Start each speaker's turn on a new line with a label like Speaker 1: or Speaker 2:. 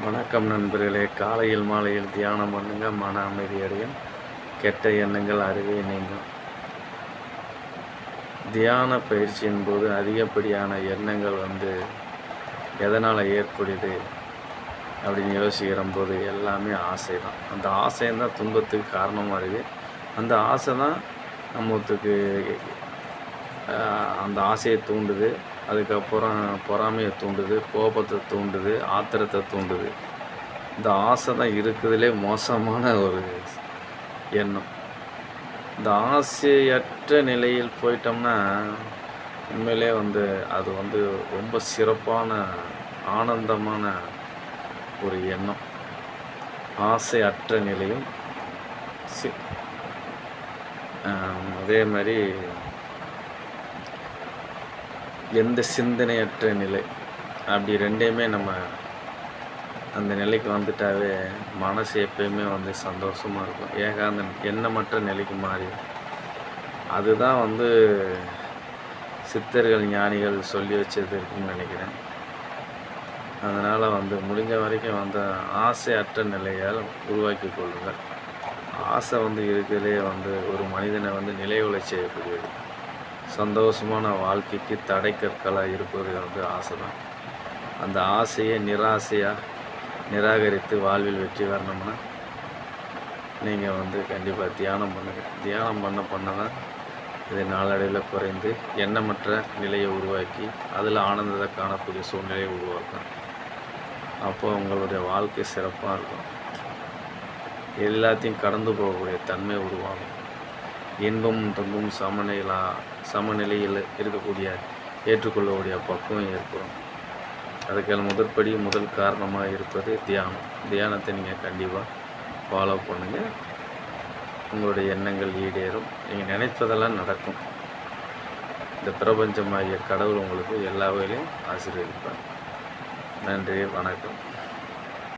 Speaker 1: வணக்கம் நண்பர்களே. காலையில் மாலையில் தியானம் பண்ணுங்க, மன அமைதி அடையும், கெட்ட எண்ணங்கள் அறவே நீங்கும். தியான பயிற்சியின் போது அதிகப்படியான எண்ணங்கள் எதனால் ஏற்படுது அப்படின்னு யோசிக்கிற போது எல்லாமே ஆசை தான். அந்த ஆசைந்தான் துன்பத்துக்கு காரணமாக இருக்குது. அந்த ஆசை தான் நம்மத்துக்கு அந்த ஆசையை தூண்டுது. அதுக்கப்புறம் பொறாமையை தூண்டுது, கோபத்தை தூண்டுது, ஆத்திரத்தை தூண்டுது. இந்த ஆசை தான் இருக்கிறதுலே மோசமான ஒரு எண்ணம். இந்த ஆசையற்ற நிலையில் போயிட்டோம்னா உண்மையிலே அது ரொம்ப சிறப்பான ஆனந்தமான ஒரு எண்ணம். ஆசை அற்ற நிலையும் அதே மாதிரி எந்த சிந்தனையற்ற நிலை, அப்படி ரெண்டையுமே நம்ம அந்த நிலைக்கு வந்துட்டாவே மனசு எப்பயுமே சந்தோஷமாக இருக்கும். ஏகாந்த எண்ணமற்ற நிலைக்கு மாறி அதுதான் சித்தர்கள் ஞானிகள் சொல்லி வச்சது இருக்குன்னு நினைக்கிறேன். அதனால் முடிஞ்ச வரைக்கும் ஆசை அற்ற நிலையால் உருவாக்கி கொள்ளுங்கள். ஆசை இருக்கிறதே ஒரு மனிதனை நிலையுலை செய்யக்கூடியது. சந்தோஷமான வாழ்க்கைக்கு தடை கற்களாக இருப்பது ஆசை தான். அந்த ஆசையை நிராசையாக நிராகரித்து வாழ்வில் வெற்றி வரணும்னா நீங்கள் கண்டிப்பாக தியானம் பண்ணுங்கள். தியானம் பண்ண தான் இது நாளடைவில் குறைந்து எண்ணமற்ற நிலையை உருவாக்கி அதில் ஆனந்தத்தை காணக்கூடிய சூழ்நிலையை உருவாக்கும். அப்போ உங்களுடைய வாழ்க்கை சிறப்பாக இருக்கும். எல்லாத்தையும் கடந்து போகக்கூடிய தன்மை உருவாகும். இன்பமும் துன்பமும் சமநிலையில் இருக்கக்கூடிய ஏற்றுக்கொள்ளக்கூடிய பக்குவம் ஏற்படும். அதுக்கான முதல் காரணமாக இருப்பது தியானம். தியானத்தை நீங்கள் கண்டிப்பாக ஃபாலோ பண்ணுங்கள். உங்களுடைய எண்ணங்கள் ஈடேறும். நீங்கள் நினைப்பதெல்லாம் நடக்கும். இந்த பிரபஞ்சமாகிய கடவுள் உங்களுக்கு எல்லா வகையிலையும் ஆசீர்வதிப்பார். நன்றி, வணக்கம்.